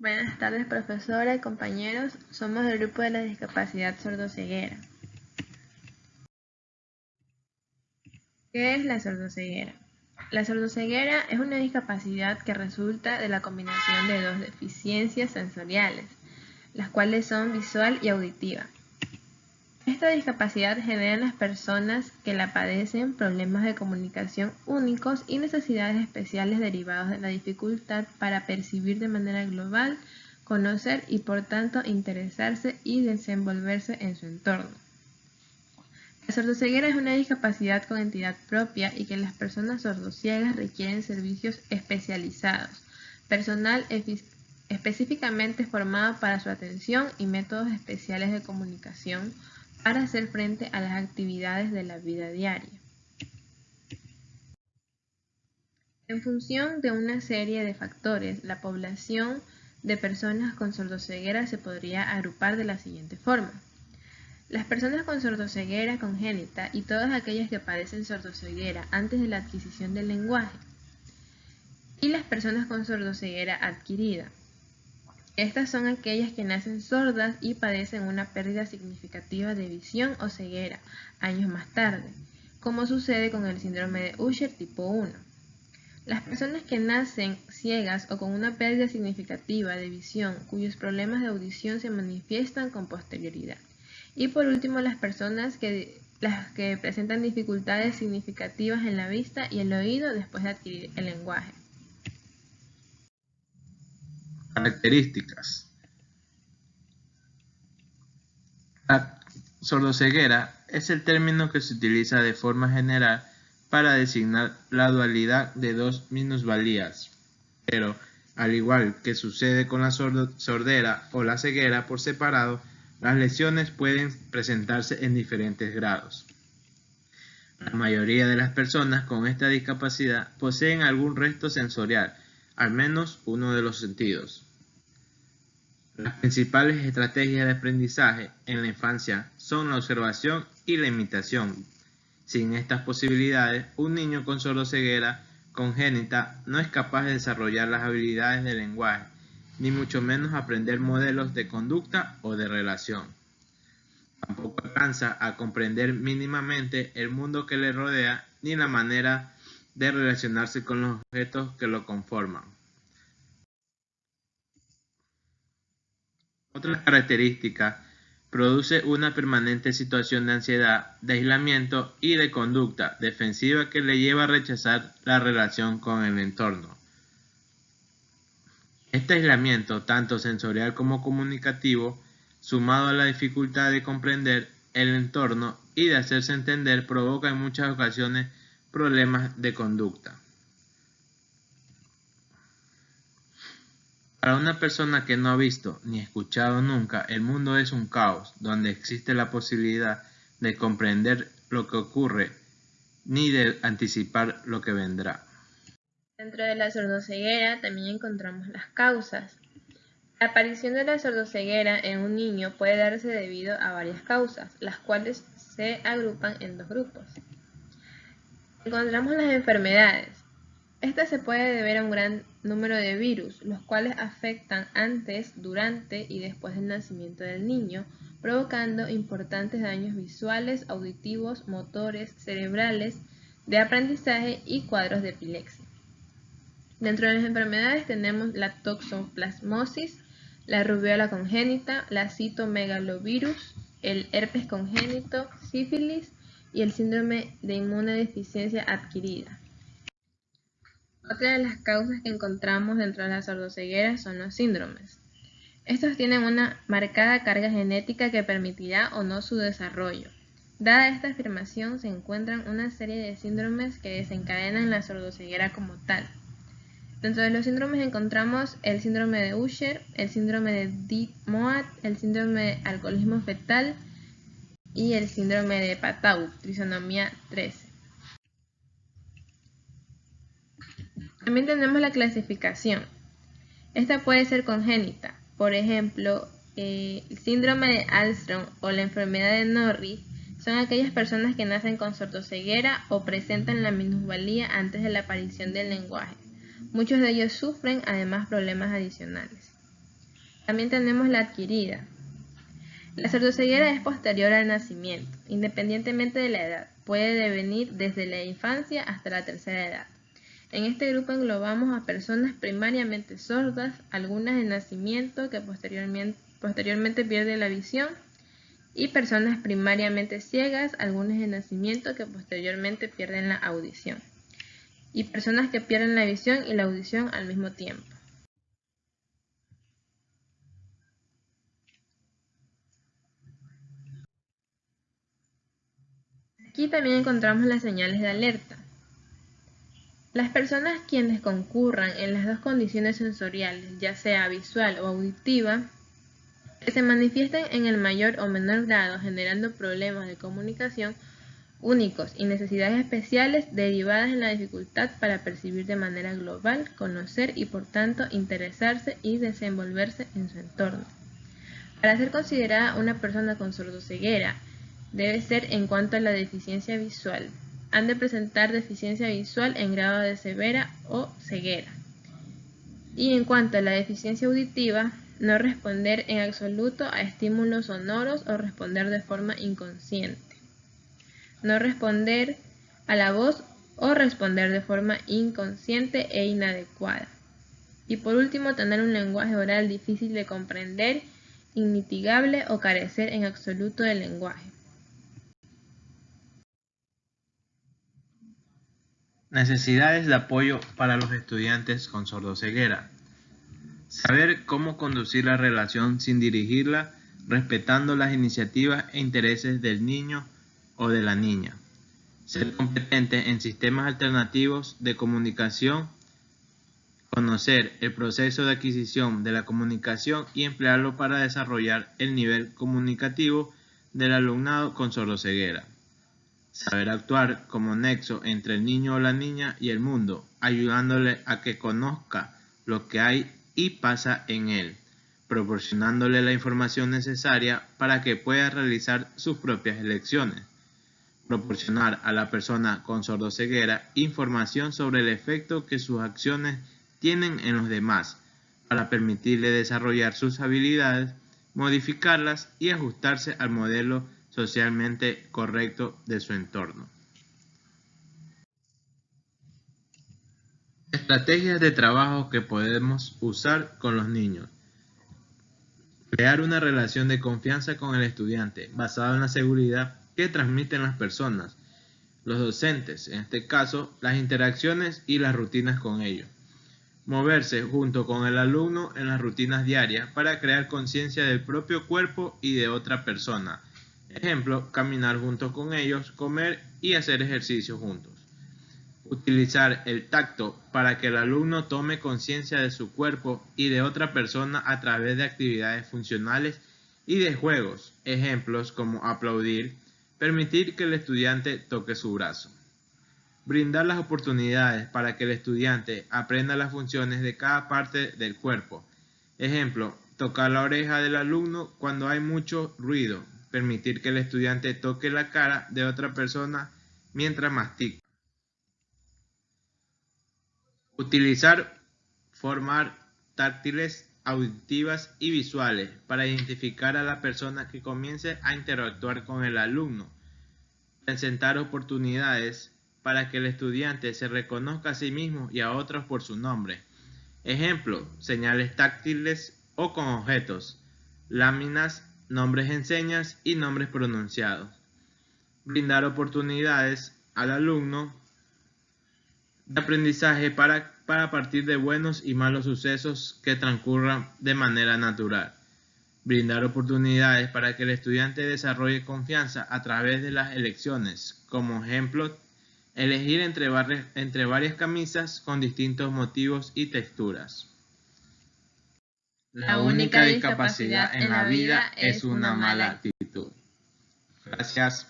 Buenas tardes, profesora y compañeros. Somos del grupo de la discapacidad sordoceguera. ¿Qué es la sordoceguera? La sordoceguera es una discapacidad que resulta de la combinación de dos deficiencias sensoriales, las cuales son visual y auditiva. Esta discapacidad genera en las personas que la padecen problemas de comunicación únicos y necesidades especiales derivados de la dificultad para percibir de manera global, conocer y por tanto interesarse y desenvolverse en su entorno. La sordoceguera es una discapacidad con entidad propia y que las personas sordociegas requieren servicios especializados, personal específicamente formado para su atención y métodos especiales de comunicación para hacer frente a las actividades de la vida diaria. En función de una serie de factores, la población de personas con sordoceguera se podría agrupar de la siguiente forma. Las personas con sordoceguera congénita y todas aquellas que padecen sordoceguera antes de la adquisición del lenguaje. Y las personas con sordoceguera adquirida. Estas son aquellas que nacen sordas y padecen una pérdida significativa de visión o ceguera años más tarde, como sucede con el síndrome de Usher tipo 1. Las personas que nacen ciegas o con una pérdida significativa de visión cuyos problemas de audición se manifiestan con posterioridad. Y por último, las personas que presentan dificultades significativas en la vista y el oído después de adquirir el lenguaje. Características. La sordoceguera es el término que se utiliza de forma general para designar la dualidad de dos minusvalías, pero al igual que sucede con la sordera o la ceguera por separado, las lesiones pueden presentarse en diferentes grados. La mayoría de las personas con esta discapacidad poseen algún resto sensorial, al menos uno de los sentidos. Las principales estrategias de aprendizaje en la infancia son la observación y la imitación. Sin estas posibilidades, un niño con sordoceguera congénita no es capaz de desarrollar las habilidades del lenguaje, ni mucho menos aprender modelos de conducta o de relación. Tampoco alcanza a comprender mínimamente el mundo que le rodea ni la manera de relacionarse con los objetos que lo conforman. Otra característica, produce una permanente situación de ansiedad, de aislamiento y de conducta defensiva que le lleva a rechazar la relación con el entorno. Este aislamiento, tanto sensorial como comunicativo, sumado a la dificultad de comprender el entorno y de hacerse entender, provoca en muchas ocasiones problemas de conducta. Para una persona que no ha visto ni escuchado nunca, el mundo es un caos, donde existe la posibilidad de comprender lo que ocurre, ni de anticipar lo que vendrá. Dentro de la sordoceguera también encontramos las causas. La aparición de la sordoceguera en un niño puede darse debido a varias causas, las cuales se agrupan en dos grupos. Encontramos las enfermedades. Esta se puede deber a un gran número de virus, los cuales afectan antes, durante y después del nacimiento del niño, provocando importantes daños visuales, auditivos, motores, cerebrales, de aprendizaje y cuadros de epilepsia. Dentro de las enfermedades tenemos la toxoplasmosis, la rubiola congénita, la citomegalovirus, el herpes congénito, sífilis y el síndrome de inmunodeficiencia adquirida. Otra de las causas que encontramos dentro de la sordoceguera son los síndromes. Estos tienen una marcada carga genética que permitirá o no su desarrollo. Dada esta afirmación, se encuentran una serie de síndromes que desencadenan la sordoceguera como tal. Dentro de los síndromes encontramos el síndrome de Usher, el síndrome de Dick-Moat, el síndrome de alcoholismo fetal y el síndrome de Patau, trisonomía 13. También tenemos la clasificación. Esta puede ser congénita, por ejemplo, el síndrome de Alström o la enfermedad de Norris son aquellas personas que nacen con sordoceguera o presentan la minusvalía antes de la aparición del lenguaje. Muchos de ellos sufren además problemas adicionales. También tenemos la adquirida. La sordoceguera es posterior al nacimiento, independientemente de la edad. Puede devenir desde la infancia hasta la tercera edad. En este grupo englobamos a personas primariamente sordas, algunas de nacimiento que posteriormente pierden la visión, y personas primariamente ciegas, algunas de nacimiento que posteriormente pierden la audición, y personas que pierden la visión y la audición al mismo tiempo. Aquí también encontramos las señales de alerta. Las personas quienes concurran en las dos condiciones sensoriales, ya sea visual o auditiva, que se manifiesten en el mayor o menor grado generando problemas de comunicación únicos y necesidades especiales derivadas en la dificultad para percibir de manera global, conocer y por tanto interesarse y desenvolverse en su entorno. Para ser considerada una persona con sordoceguera, debe ser en cuanto a la deficiencia visual. Han de presentar deficiencia visual en grado de severa o ceguera. Y en cuanto a la deficiencia auditiva, no responder en absoluto a estímulos sonoros o responder de forma inconsciente. No responder a la voz o responder de forma inconsciente e inadecuada. Y por último, tener un lenguaje oral difícil de comprender, inmitigable o carecer en absoluto del lenguaje. Necesidades de apoyo para los estudiantes con sordoceguera. Saber cómo conducir la relación sin dirigirla, respetando las iniciativas e intereses del niño o de la niña. Ser competente en sistemas alternativos de comunicación. Conocer el proceso de adquisición de la comunicación y emplearlo para desarrollar el nivel comunicativo del alumnado con sordoceguera. Saber actuar como nexo entre el niño o la niña y el mundo, ayudándole a que conozca lo que hay y pasa en él, proporcionándole la información necesaria para que pueda realizar sus propias elecciones. Proporcionar a la persona con sordoceguera información sobre el efecto que sus acciones tienen en los demás, para permitirle desarrollar sus habilidades, modificarlas y ajustarse al modelo socialmente correcto de su entorno. Estrategias de trabajo que podemos usar con los niños. Crear una relación de confianza con el estudiante basada en la seguridad que transmiten las personas, los docentes, en este caso, las interacciones y las rutinas con ellos. Moverse junto con el alumno en las rutinas diarias para crear conciencia del propio cuerpo y de otra persona. Ejemplo, caminar junto con ellos, comer y hacer ejercicio juntos. Utilizar el tacto para que el alumno tome conciencia de su cuerpo y de otra persona a través de actividades funcionales y de juegos. Ejemplos como aplaudir, permitir que el estudiante toque su brazo. Brindar las oportunidades para que el estudiante aprenda las funciones de cada parte del cuerpo. Ejemplo, tocar la oreja del alumno cuando hay mucho ruido. Permitir que el estudiante toque la cara de otra persona mientras mastica. Utilizar formas táctiles, auditivas y visuales para identificar a la persona que comience a interactuar con el alumno. Presentar oportunidades para que el estudiante se reconozca a sí mismo y a otros por su nombre. Ejemplo, señales táctiles o con objetos, láminas, nombres en señas y nombres pronunciados. Brindar oportunidades al alumno de aprendizaje para partir de buenos y malos sucesos que transcurran de manera natural. Brindar oportunidades para que el estudiante desarrolle confianza a través de las elecciones. Como ejemplo, elegir entre varias camisas con distintos motivos y texturas. La única discapacidad en la vida es una mala actitud. Gracias.